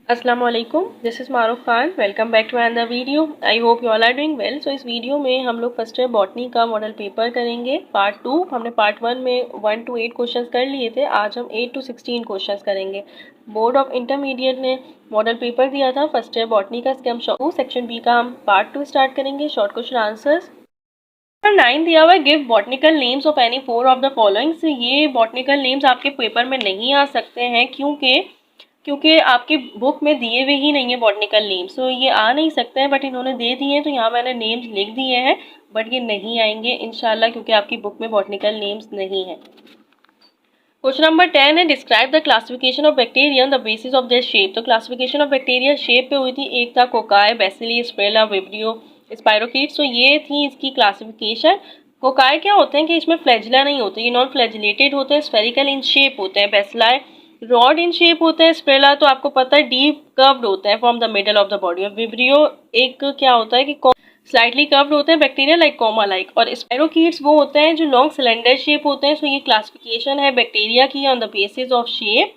अस्सलाम वालेकुम, this is Maroof Khan. Welcome back to another video. I hope you all are doing well. So इस video में हम लोग फर्स्ट ईयर बॉटनी का मॉडल पेपर करेंगे पार्ट 2। हमने पार्ट 1 में 1 to 8 क्वेश्चंस कर लिए थे। आज हम 8 to 16 क्वेश्चंस करेंगे। बोर्ड ऑफ इंटरमीडिएट ने मॉडल पेपर दिया था फर्स्ट ईयर बॉटनी का। इसके हम सेक्शन बी का हम पार्ट 2 स्टार्ट करेंगे। Short question answers. नंबर 9 दिया हुआ है, give botanical names of any 4 of the followings. ये बॉटनिकल नेम्स आपके पेपर में नहीं आ सकते हैं क्योंकि आपकी बुक में दिए हुए ही नहीं है बॉटनिकल नेम्स, तो ये आ नहीं सकते हैं। बट इन्होंने दे दिए हैं तो यहाँ मैंने नेम्स लिख दिए हैं, बट ये नहीं आएंगे इंशाल्लाह क्योंकि आपकी बुक में बॉटनिकल नेम्स नहीं है। क्वेश्चन नंबर 10 है, describe the classification of bacteria on the basis of their shape. तो क्लासिफिकेशन ऑफ बैक्टीरिया शेप पे हुई थी। एक था कोकाई, बेसिली, स्पेला, विब्रियो, स्पाइरोकीट्स। तो ये थी इसकी क्लासिफिकेशन। कोकाई क्या होते हैं कि इसमें फ्लैजिला नहीं होते, ये नॉन फ्लैजिलेटेड होते हैं, स्फेरिकल इन शेप होते हैं। बेसिलाई रॉड इन शेप होते हैं। स्पेला तो आपको पता है डीप कर्व्ड होते हैं from the middle of the body. और विब्रियो एक क्या होता है कि स्लाइटली कर्व्ड होते हैं, बैक्टीरिया लाइक कोमा लाइक। और स्पाइरोकीट्स वो होते हैं जो लॉन्ग सिलेंडर शेप होते हैं। सो ये क्लासिफिकेशन है बैक्टीरिया की on the basis of shape.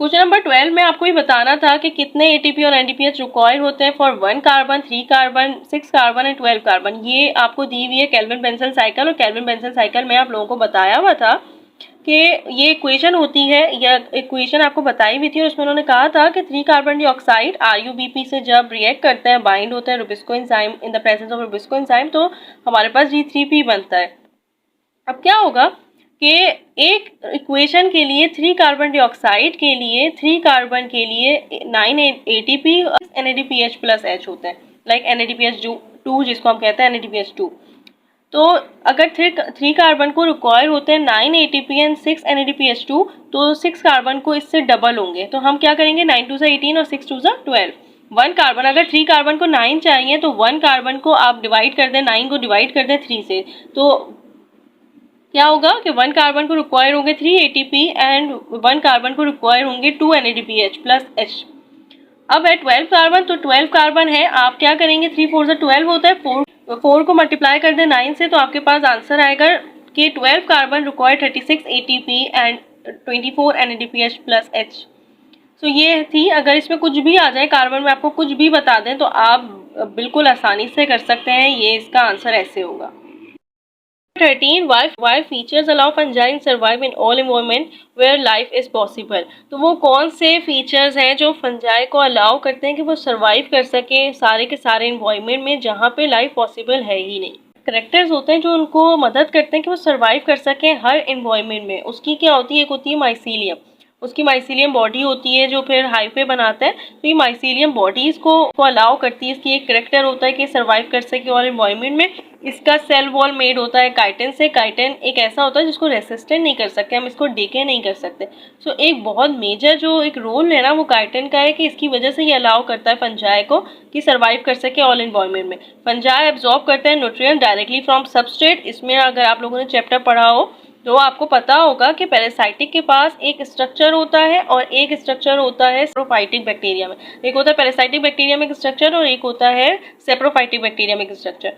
Question number 12 में आपको ये बताना था कि कितने एटीपी और एनडीपीएच रिक्वायर्ड होते हैं for 1 carbon, 3 carbon, 6 carbon and 12 carbon. ये आपको दी हुई है केल्विन बेंजल साइकिल। और केल्विन बेंजल साइकिल में आप लोगों को बताया हुआ था कि ये इक्वेशन होती है, या इक्वेशन आपको बताई हुई थी। और उसमें उन्होंने कहा था कि 3 कार्बन डाइऑक्साइड RuBP से जब रिएक्ट करते हैं, बाइंड होते हैं Rubisco enzyme in the presence of Rubisco enzyme, तो हमारे पास G3P बनता है। अब क्या होगा कि एक इक्वेशन के लिए 3 कार्बन डाइऑक्साइड के लिए 3 कार्बन के लिए 9 ATP NADPH प्लस H होता है, लाइक NADPH2 जिसको हम कहते हैं NADPH2। तो अगर 3 कार्बन को रिक्वायर होते हैं 9 ATP एंड 6 NADPH2, तो 6 कार्बन को इससे डबल होंगे। तो हम क्या करेंगे, 9 2 18 और 6 2 12। 1 कार्बन, अगर 3 कार्बन को 9 चाहिए तो 1 कार्बन को आप डिवाइड कर दें, 9 को डिवाइड कर दें 3 से। तो क्या होगा कि 1 कार्बन को रिक्वायर होंगे 3 ATP एंड 1 कार्बन को रिक्वायर होंगे 2 NADPH प्लस H। अब है 12 कार्बन, तो 12 कार्बन है, आप क्या करेंगे, 3 4 से 12 होता है, 4 को मल्टीप्लाई कर दें 9 से, तो आपके पास आंसर आएगा कि 12 carbon require 36 ATP and 24 NADPH plus H। सो ये थी। अगर इसमें कुछ भी आ जाए, कार्बन में आपको कुछ भी बता दें, तो आप बिल्कुल आसानी से कर सकते हैं। ये इसका आंसर ऐसे होगा। 13 why features allow fungi to survive in all environment where life is possible। तो वो कौन से फीचर्स हैं जो फंजाई को अलाउ करते हैं कि वो सर्वाइव कर सके सारे के सारे इन्वायरमेंट में जहाँ पे लाइफ पॉसिबल है ही नहीं। करेक्टर्स होते हैं जो उनको मदद करते हैं कि वो सर्वाइव कर सकें हर इन्वायरमेंट में। उसकी क्या होती है, एक होती है माइसीलियम। उसकी माइसीलियम बॉडी होती है जो फिर हाइफे बनाता है। तो ये माइसीलियम बॉडीज को अलाउ करती है। इसकी एक करेक्टर होता है कि सर्वाइव कर सके और इन्वायरमेंट में। इसका सेल वॉल मेड होता है काइटिन से। काइटिन एक ऐसा होता है जिसको रेसिस्टेंट नहीं कर सकते, हम इसको डिके नहीं कर सकते। सो एक बहुत मेजर जो एक रोल है ना वो काइटिन का है कि इसकी वजह से ये अलाउ करता है फंजाई को कि सर्वाइव कर सके ऑल इन्वायरमेंट में। फंजाई एब्जॉर्ब करते हैं न्यूट्रिएंट डायरेक्टली फ्रॉम सबस्ट्रेट। इसमें अगर आप लोगों ने चैप्टर पढ़ा हो तो आपको पता होगा कि पैरासाइटिक के पास एक स्ट्रक्चर होता है और एक स्ट्रक्चर होता है सेप्रोफाइटिक बैक्टीरिया में। एक होता है पैरासाइटिक बैक्टीरिया में एक स्ट्रक्चर और एक होता है सेप्रोफाइटिक बैक्टीरिया में एक स्ट्रक्चर।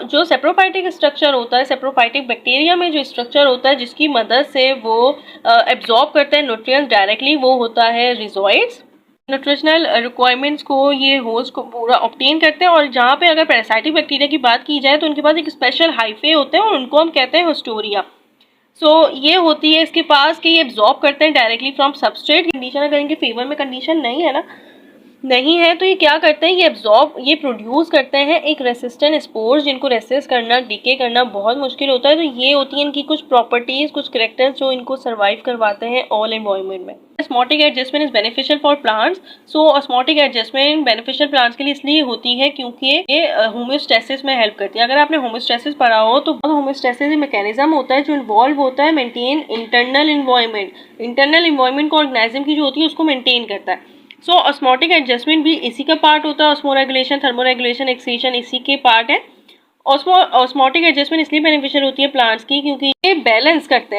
जो सेप्रोफाइटिक स्ट्रक्चर होता है, सेप्रोफाइटिक बैक्टीरिया में जो स्ट्रक्चर होता है जिसकी मदद से वो एब्जॉर्ब करते हैं न्यूट्रिएंट्स डायरेक्टली, वो होता है रिजोइड्स। न्यूट्रिशनल रिक्वायरमेंट्स को ये होस्ट को पूरा ऑब्टेन करते हैं। और जहाँ पे अगर पैरासाइटिक बैक्टीरिया की बात की जाए तो उनके पास एक स्पेशल हाइफे होते हैं और उनको हम कहते हैं हिस्टोरिया। ये होती है इसके पास कि ये एब्जॉर्ब करते हैं डायरेक्टली फ्रॉम सबस्ट्रेट। कंडीशन अगर इनके फेवर में कंडीशन नहीं है ना, नहीं है, तो ये क्या करते हैं, ये प्रोड्यूस करते हैं एक रेसिस्टेंट स्पोर्स जिनको रेसिस्ट करना, डीके करना बहुत मुश्किल होता है। तो ये होती है इनकी कुछ प्रॉपर्टीज, कुछ कैरेक्टर्स जो इनको सर्वाइव करवाते हैं ऑल एनवायरनमेंट में। Osmotic adjustment is beneficial for plants. Osmotic adjustment beneficial plants के लिए इसलिए होती है क्योंकि ये होम्योस्टेसिस में हेल्प करती है। अगर आपने होम्योस्टेसिस पढ़ा हो तो होम्योस्टेसिस मैकेनिज्म होता है जो इन्वॉल्व होता है maintain internal environment. Internal environment को ऑर्गेनाइज्म की जो होती है उसको मेंटेन करता है। ऑस्मोटिक एडजस्टमेंट भी इसी का पार्ट होता है। ऑस्मो रेगुलेशन, थर्मो रेगुलेशन, एक्सीशन इसी के पार्ट है। ऑस्मोटिक एडजस्टमेंट इसलिए बेनिफिशियल होती है प्लांट्स की क्योंकि ये बैलेंस करते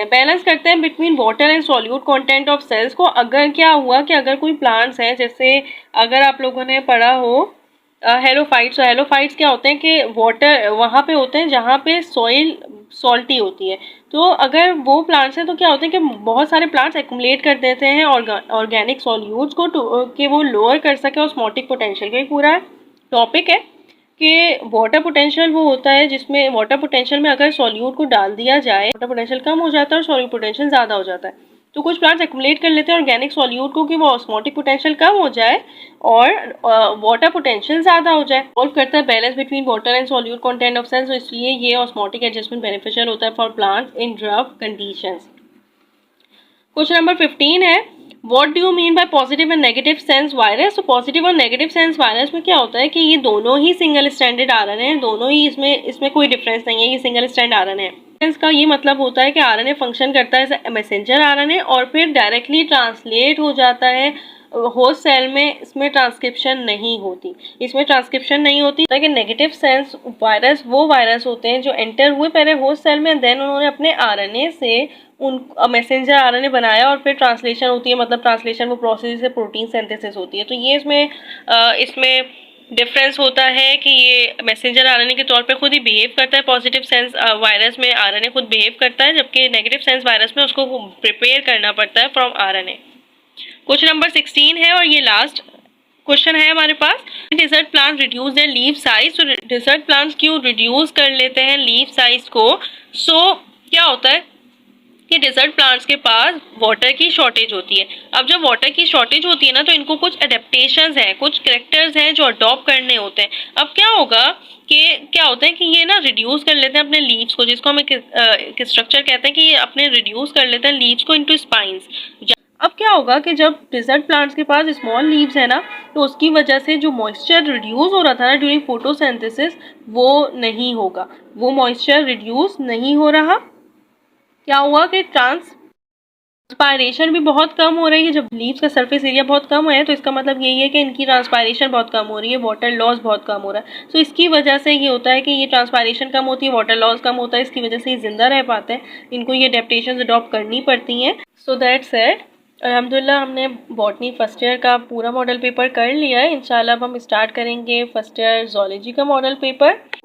हैं between water and solute content of cells को। अगर क्या हुआ कि अगर कोई प्लांट्स है, जैसे अगर आप लोगों ने पढ़ा हो हेलोफाइट्स। हेलोफाइट्स क्या होते हैं कि वाटर वहाँ पे होते हैं जहाँ पे सॉइल सॉल्टी होती है। तो अगर वो प्लांट्स हैं तो क्या होता है कि बहुत सारे प्लांट्स एक्यूमुलेट कर देते हैं ऑर्गेनिक सॉल्यूट्स को कि वो लोअर कर सके ऑस्मोटिक पोटेंशियल। का पूरा टॉपिक है कि वाटर पोटेंशियल वो होता है जिसमें वाटर पोटेंशियल में अगर सॉल्यूट को डाल दिया जाए वाटर पोटेंशियल कम हो जाता है और सॉल्यूट पोटेंशियल ज़्यादा हो जाता है। तो कुछ प्लांट्स एक्यूमुलेट कर लेते हैं ऑर्गेनिक सॉल्यूट को कि वो ऑस्मोटिक पोटेंशियल कम हो जाए और वाटर पोटेंशियल ज़्यादा हो जाए। सॉल्व करता है balance between water and solute content of cells, तो इसलिए ये ऑस्मोटिक एडजस्टमेंट बेनिफिशियल होता है for plants in drought conditions. Question number 15 है, what do you mean by positive and negative sense virus. तो पॉजिटिव और नेगेटिव सेंस वायरस में क्या होता है कि ये दोनों ही सिंगल स्टैंडर्ड आरएनए हैं, दोनों ही इसमें कोई डिफरेंस नहीं है, ये सिंगल स्टैंड आरएनए है। इसका ये मतलब होता है कि आरएनए फंक्शन करता है एज मैसेंजर आरएनए और फिर डायरेक्टली ट्रांसलेट हो जाता है होस्ट सेल में, इसमें ट्रांसक्रिप्शन नहीं होती, इसमें ट्रांसक्रिप्शन नहीं होती। कि नेगेटिव सेंस वायरस वो वायरस होते हैं जो एंटर हुए पहले होस्ट सेल में, देन उन्होंने अपने आरएनए से उन मैसेंजर आरएनए बनाया और फिर ट्रांसलेशन होती है, मतलब ट्रांसलेशन वो प्रोसेस से प्रोटीन सिंथेसिस होती है। तो ये इसमें डिफरेंस होता है कि ये मैसेंजर आरएनए के तौर पे खुद ही बिहेव करता है, पॉजिटिव सेंस वायरस में आरएनए खुद बिहेव करता है, जबकि नेगेटिव सेंस वायरस में उसको प्रिपेयर करना पड़ता है फ्रॉम आरएनए। क्वेश्चन नंबर 16 है और ये लास्ट क्वेश्चन है हमारे पास, desert plants reduce their leaf size. तो डेजर्ट प्लांट्स क्यों रिड्यूस कर लेते हैं लीफ साइज को। क्या होता है कि डेजर्ट प्लांट्स के पास वाटर की शॉर्टेज होती है। अब जब वाटर की शॉर्टेज होती है ना तो इनको कुछ एडेप्टेशंस हैं, कुछ कैरेक्टर्स हैं जो अडॉप्ट करने होते हैं। अब क्या होता है कि ये ना रिड्यूस कर लेते हैं अपने लीव्स को, जिसको हम एक स्ट्रक्चर कहते हैं कि ये अपने रिड्यूस कर लेते हैं लीव्स को इनटू स्पाइंस। अब क्या होगा कि जब डेजर्ट प्लांट्स के पास स्मॉल लीव्स है ना तो उसकी वजह से जो मॉइस्चर रिड्यूस हो रहा था ना ड्यूरिंग फोटोसिंथेसिस वो नहीं होगा, वो मॉइस्चर रिड्यूस नहीं हो रहा। क्या हुआ कि ट्रांसपायरेशन भी बहुत कम हो रही है। जब लीव्स का सरफेस एरिया बहुत कम है तो इसका मतलब यही है कि इनकी ट्रांसपायरेशन बहुत कम हो रही है, वाटर लॉस बहुत कम हो रहा है। सो इसकी वजह से ये होता है कि ये ट्रांसपायरेशन कम होती है, वाटर लॉस कम होता है, इसकी वजह से ये जिंदा रह पाते हैं, इनको ये एडेप्टेशंस अडॉप्ट करनी पड़ती हैं। So that's it. अल्हम्दुलिल्लाह हमने बॉटनी फर्स्ट ईयर का पूरा मॉडल पेपर कर लिया है। इंशाल्लाह अब हम स्टार्ट करेंगे फर्स्ट ईयर ज़ूलॉजी का मॉडल पेपर।